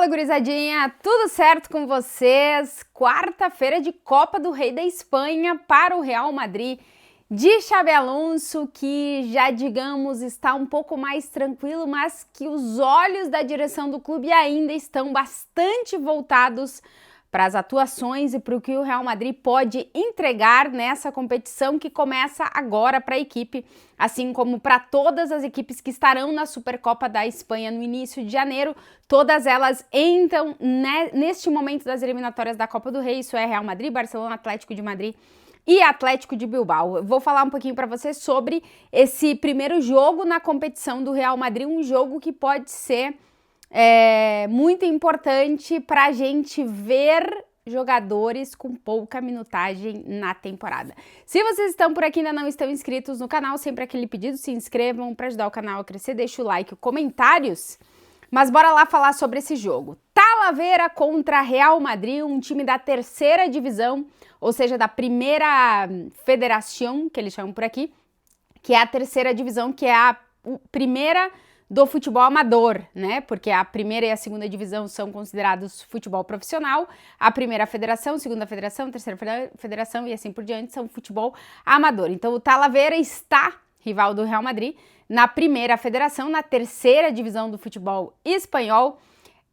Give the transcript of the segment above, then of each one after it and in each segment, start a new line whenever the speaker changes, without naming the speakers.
Fala, gurizadinha! Tudo certo com vocês? Quarta-feira de Copa do Rei da Espanha para o Real Madrid de Xabi Alonso, que já, digamos, está um pouco mais tranquilo, mas que os olhos da direção do clube ainda estão bastante voltados para as atuações e para o que o Real Madrid pode entregar nessa competição que começa agora para a equipe, assim como para todas as equipes que estarão na Supercopa da Espanha no início de janeiro. Todas elas entram neste momento das eliminatórias da Copa do Rei, isso é Real Madrid, Barcelona, Atlético de Madrid e Atlético de Bilbao. Eu vou falar um pouquinho para você sobre esse primeiro jogo na competição do Real Madrid, um jogo que pode ser muito importante para a gente ver jogadores com pouca minutagem na temporada. Se vocês estão por aqui e ainda não estão inscritos no canal, sempre aquele pedido, se inscrevam para ajudar o canal a crescer, deixa o like, comentários. Mas bora lá falar sobre esse jogo. Talavera contra Real Madrid, um time da terceira divisão, ou seja, da primeira federação, que eles chamam por aqui, que é a terceira divisão, que é a primeira do futebol amador, né? Porque a primeira e a segunda divisão são considerados futebol profissional, a primeira federação, segunda federação, terceira federação e assim por diante são futebol amador. Então o Talavera está, rival do Real Madrid, na primeira federação, na terceira divisão do futebol espanhol.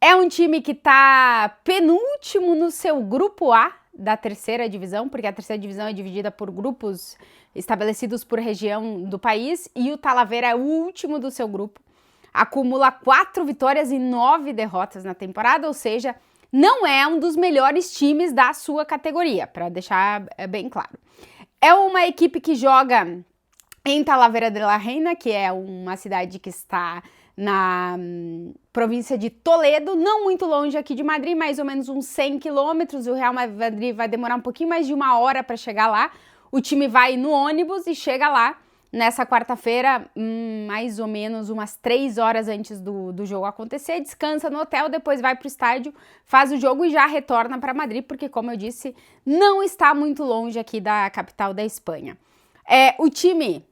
É um time que está penúltimo no seu grupo A da terceira divisão, porque a terceira divisão é dividida por grupos estabelecidos por região do país e o Talavera é o último do seu grupo. Acumula 4 vitórias e 9 derrotas na temporada, ou seja, não é um dos melhores times da sua categoria, para deixar bem claro. É uma equipe que joga em Talavera de la Reina, que é uma cidade que está na província de Toledo, não muito longe aqui de Madrid, mais ou menos uns 100 quilômetros. O Real Madrid vai demorar um pouquinho mais de 1 hora para chegar lá. O time vai no ônibus e chega lá nessa quarta-feira, mais ou menos umas 3 horas antes do jogo acontecer, descansa no hotel, depois vai para o estádio, faz o jogo e já retorna para Madrid, porque, como eu disse, não está muito longe aqui da capital da Espanha. O time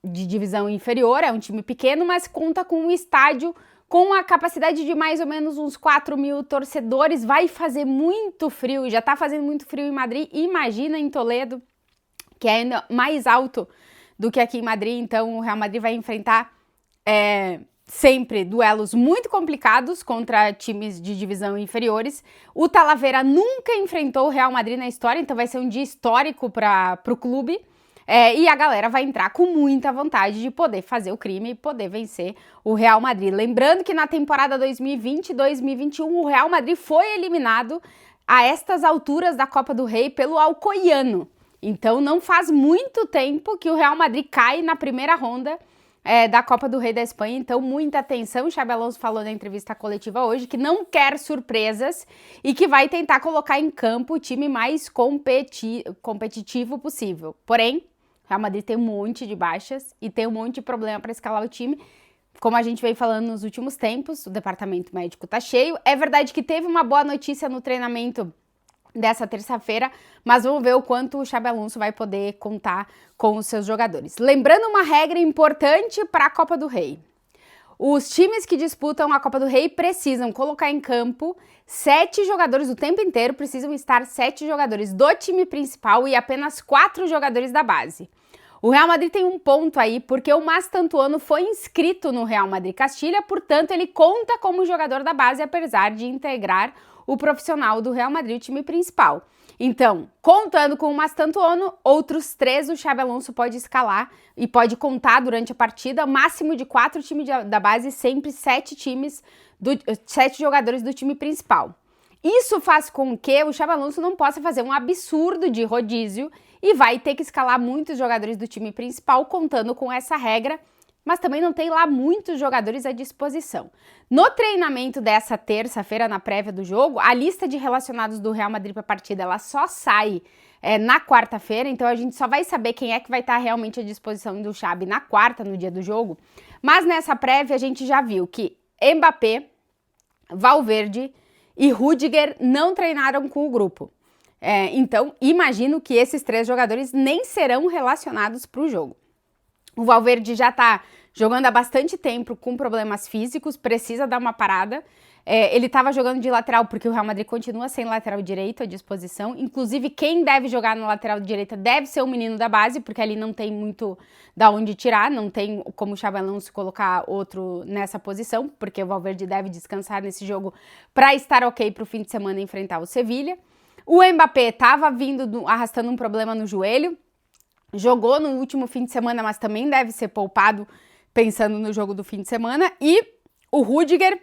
de divisão inferior, é um time pequeno, mas conta com um estádio com a capacidade de mais ou menos uns 4.000 torcedores, vai fazer muito frio, e já está fazendo muito frio em Madrid, imagina em Toledo, que é ainda mais alto do que aqui em Madrid. Então o Real Madrid vai enfrentar sempre duelos muito complicados contra times de divisão inferiores. O Talavera nunca enfrentou o Real Madrid na história, então vai ser um dia histórico para o clube. E a galera vai entrar com muita vontade de poder fazer o crime e poder vencer o Real Madrid. Lembrando que na temporada 2020-2021 o Real Madrid foi eliminado a estas alturas da Copa do Rei pelo Alcoyano. Então não faz muito tempo que o Real Madrid cai na primeira ronda da Copa do Rei da Espanha, então muita atenção. O Xabi Alonso falou na entrevista coletiva hoje que não quer surpresas e que vai tentar colocar em campo o time mais competitivo possível. Porém, o Real Madrid tem um monte de baixas e tem um monte de problema para escalar o time. Como a gente vem falando nos últimos tempos, o departamento médico tá cheio. É verdade que teve uma boa notícia no treinamento dessa terça-feira, mas vamos ver o quanto o Xabi Alonso vai poder contar com os seus jogadores. Lembrando uma regra importante para a Copa do Rei. Os times que disputam a Copa do Rei precisam colocar em campo 7 jogadores o tempo inteiro, precisam estar 7 jogadores do time principal e apenas 4 jogadores da base. O Real Madrid tem um ponto aí, porque o Mastantuono foi inscrito no Real Madrid Castilha, portanto ele conta como jogador da base, apesar de integrar o profissional do Real Madrid, o time principal. Então, contando com o Mastantuono, outros 3 o Xabi Alonso pode escalar e pode contar durante a partida, máximo de 4 times da base, sempre 7 jogadores do time principal. Isso faz com que o Xabi Alonso não possa fazer um absurdo de rodízio e vai ter que escalar muitos jogadores do time principal, contando com essa regra, mas também não tem lá muitos jogadores à disposição. No treinamento dessa terça-feira, na prévia do jogo, a lista de relacionados do Real Madrid para a partida ela só sai na quarta-feira, então a gente só vai saber quem é que vai estar realmente à disposição do Xabi na quarta, no dia do jogo. Mas nessa prévia a gente já viu que Mbappé, Valverde e Rüdiger não treinaram com o grupo. Então imagino que esses 3 jogadores nem serão relacionados para o jogo. O Valverde já está jogando há bastante tempo com problemas físicos, precisa dar uma parada. Ele estava jogando de lateral porque o Real Madrid continua sem lateral direito à disposição. Inclusive, quem deve jogar na lateral direita deve ser o menino da base, porque ali não tem muito da onde tirar, não tem como o Xabi Alonso colocar outro nessa posição, porque o Valverde deve descansar nesse jogo para estar ok para o fim de semana enfrentar o Sevilla. O Mbappé estava arrastando um problema no joelho, jogou no último fim de semana, mas também deve ser poupado pensando no jogo do fim de semana. E o Rüdiger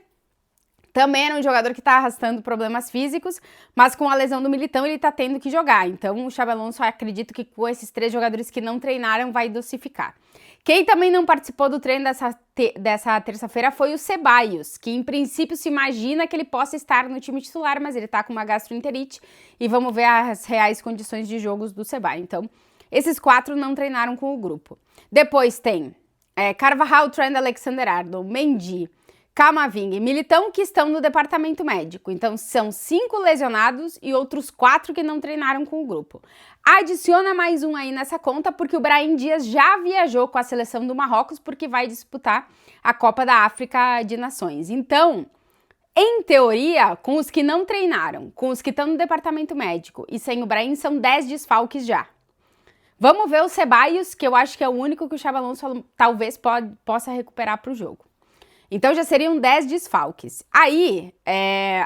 também era um jogador que está arrastando problemas físicos, mas com a lesão do Militão ele está tendo que jogar. Então o Xabi Alonso, acredito que com esses 3 jogadores que não treinaram, vai dosificar. Quem também não participou do treino dessa terça-feira foi o Ceballos, que em princípio se imagina que ele possa estar no time titular, mas ele está com uma gastroenterite e vamos ver as reais condições de jogos do Ceballos. Então, esses 4 não treinaram com o grupo. Depois tem Carvajal, Trent Alexander-Arnold, Mendy, Camavinga e Militão, que estão no departamento médico. Então, são 5 lesionados e outros 4 que não treinaram com o grupo. Adiciona mais um aí nessa conta, porque o Brahim Dias já viajou com a seleção do Marrocos, porque vai disputar a Copa da África de Nações. Então, em teoria, com os que não treinaram, com os que estão no departamento médico e sem o Brahim, são 10 desfalques já. Vamos ver o Ceballos, que eu acho que é o único que o Xabi Alonso talvez possa recuperar para o jogo. Então já seriam 10 desfalques. Aí,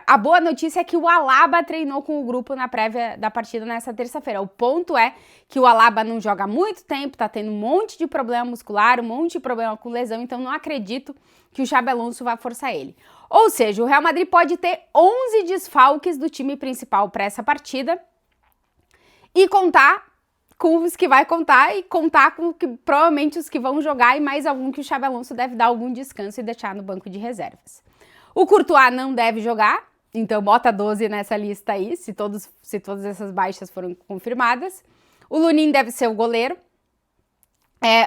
a boa notícia é que o Alaba treinou com o grupo na prévia da partida nessa terça-feira. O ponto é que o Alaba não joga há muito tempo, tá tendo um monte de problema muscular, um monte de problema com lesão, então não acredito que o Xabi Alonso vá forçar ele. Ou seja, o Real Madrid pode ter 11 desfalques do time principal para essa partida e contar com os que vai contar e contar com que, provavelmente os que vão jogar e mais algum que o Xabi Alonso deve dar algum descanso e deixar no banco de reservas. O Courtois não deve jogar, então bota 12 nessa lista aí, se todas essas baixas foram confirmadas. O Lunin deve ser o goleiro.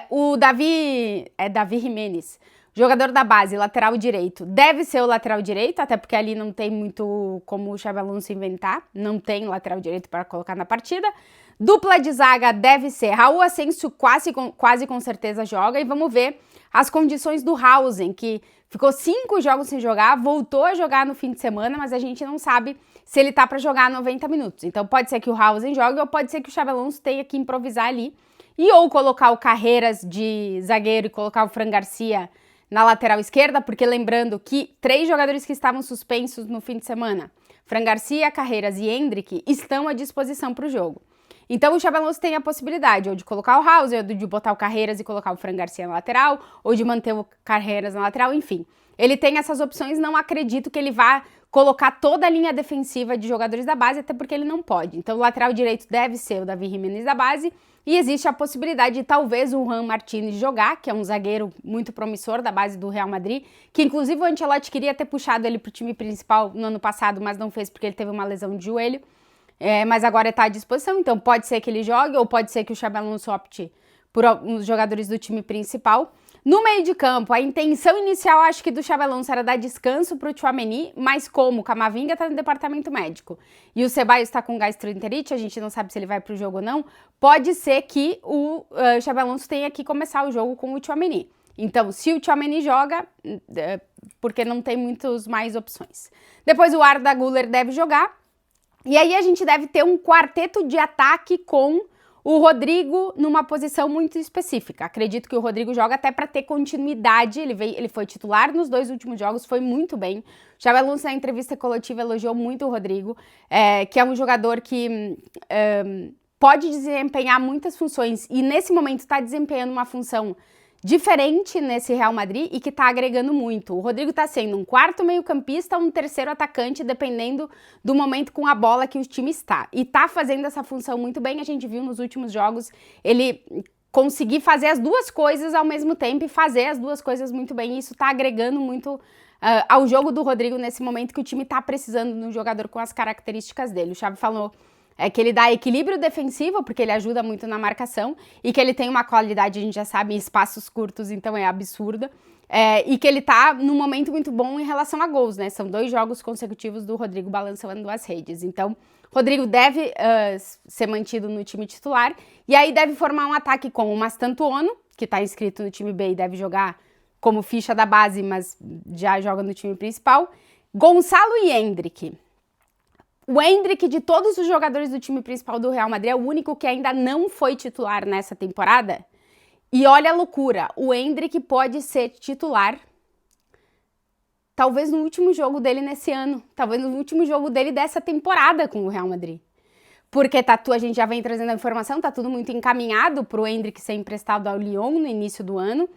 O Davi Jiménez, jogador da base, lateral direito, deve ser o lateral direito, até porque ali não tem muito como o Xabi Alonso inventar, não tem lateral direito para colocar na partida. Dupla de zaga deve ser Raul Asensio, quase com certeza joga, e vamos ver as condições do Haaland, que ficou 5 jogos sem jogar, voltou a jogar no fim de semana, mas a gente não sabe se ele tá para jogar 90 minutos. Então pode ser que o Haaland jogue ou pode ser que o Xabi Alonso tenha que improvisar ali e ou colocar o Carreras de zagueiro e colocar o Fran Garcia na lateral esquerda, porque lembrando que 3 jogadores que estavam suspensos no fim de semana, Fran Garcia, Carreras e Endrick, estão à disposição para o jogo. Então o Xabi Alonso tem a possibilidade ou de colocar o House, ou de botar o Carreras e colocar o Fran Garcia na lateral, ou de manter o Carreras na lateral, enfim. Ele tem essas opções, não acredito que ele vá colocar toda a linha defensiva de jogadores da base, até porque ele não pode. Então o lateral direito deve ser o Davi Jiménez da base, e existe a possibilidade de talvez o Juan Martínez jogar, que é um zagueiro muito promissor da base do Real Madrid, que inclusive o Ancelotti queria ter puxado ele para o time principal no ano passado, mas não fez porque ele teve uma lesão de joelho. Mas agora está à disposição, então pode ser que ele jogue ou pode ser que o Xabi Alonso opte por alguns jogadores do time principal. No meio de campo, a intenção inicial, acho que do Xabi Alonso era dar descanso para o Tchouaméni, mas como o Camavinga está no departamento médico e o Ceballos está com gastroenterite, a gente não sabe se ele vai para o jogo ou não, pode ser que o Xabi Alonso tenha que começar o jogo com o Tchouaméni. Então, se o Tchouaméni joga, porque não tem muitas mais opções. Depois o Arda Güler deve jogar. E aí a gente deve ter um quarteto de ataque com o Rodrigo numa posição muito específica. Acredito que o Rodrigo joga até para ter continuidade. Ele foi titular nos 2 últimos jogos, foi muito bem. O Xabi Alonso na entrevista coletiva elogiou muito o Rodrigo, que é um jogador que pode desempenhar muitas funções e nesse momento está desempenhando uma função diferente nesse Real Madrid e que está agregando muito. O Rodrigo está sendo um 4º meio-campista, um 3º atacante, dependendo do momento com a bola que o time está. E está fazendo essa função muito bem, a gente viu nos últimos jogos ele conseguir fazer as 2 coisas ao mesmo tempo e fazer as 2 coisas muito bem. E isso está agregando muito ao jogo do Rodrigo nesse momento que o time está precisando de um jogador com as características dele. O Xabi falou que ele dá equilíbrio defensivo, porque ele ajuda muito na marcação, e que ele tem uma qualidade, a gente já sabe, em espaços curtos, então é absurda, e que ele tá num momento muito bom em relação a gols, né? São 2 jogos consecutivos do Rodrigo balançando as redes. Então, Rodrigo deve ser mantido no time titular, e aí deve formar um ataque com o Mastantuono, que tá inscrito no time B e deve jogar como ficha da base, mas já joga no time principal. Gonçalo e Endrick. O Endrick, de todos os jogadores do time principal do Real Madrid, é o único que ainda não foi titular nessa temporada. E olha a loucura, o Endrick pode ser titular talvez no último jogo dele nesse ano, talvez no último jogo dele dessa temporada com o Real Madrid. Porque a gente já vem trazendo a informação, tá tudo muito encaminhado pro Endrick ser emprestado ao Lyon no início do ano.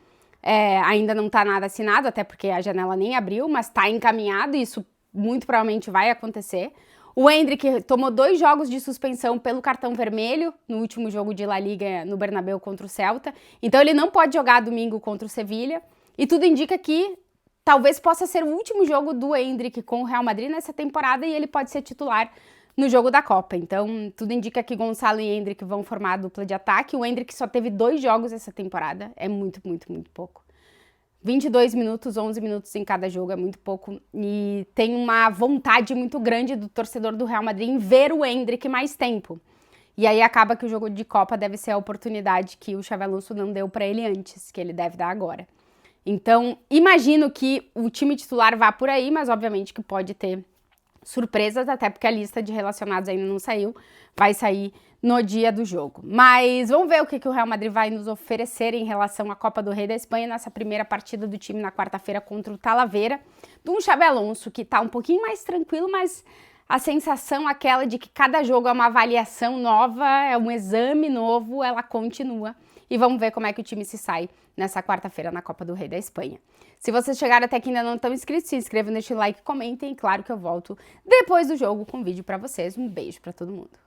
Ainda não tá nada assinado, até porque a janela nem abriu, mas tá encaminhado e isso muito provavelmente vai acontecer. O Endrick tomou 2 jogos de suspensão pelo cartão vermelho no último jogo de La Liga no Bernabéu contra o Celta. Então ele não pode jogar domingo contra o Sevilha. E tudo indica que talvez possa ser o último jogo do Endrick com o Real Madrid nessa temporada e ele pode ser titular no jogo da Copa. Então, tudo indica que Gonçalo e Endrick vão formar a dupla de ataque. O Endrick só teve 2 jogos essa temporada. É muito, muito, muito pouco. 22 minutos, 11 minutos em cada jogo é muito pouco. E tem uma vontade muito grande do torcedor do Real Madrid em ver o Endrick mais tempo. E aí acaba que o jogo de Copa deve ser a oportunidade que o Xabi Alonso não deu para ele antes, que ele deve dar agora. Então, imagino que o time titular vá por aí, mas obviamente que pode ter surpresas, até porque a lista de relacionados ainda não saiu, vai sair no dia do jogo. Mas vamos ver o que o Real Madrid vai nos oferecer em relação à Copa do Rei da Espanha nessa primeira partida do time na quarta-feira contra o Talavera, de um Xabi Alonso que tá um pouquinho mais tranquilo, mas a sensação aquela de que cada jogo é uma avaliação nova, é um exame novo, ela continua. E vamos ver como é que o time se sai nessa quarta-feira na Copa do Rei da Espanha. Se vocês chegaram até aqui e ainda não estão inscritos, se inscrevam, deixem o like, comentem. E claro que eu volto depois do jogo com vídeo para vocês. Um beijo para todo mundo.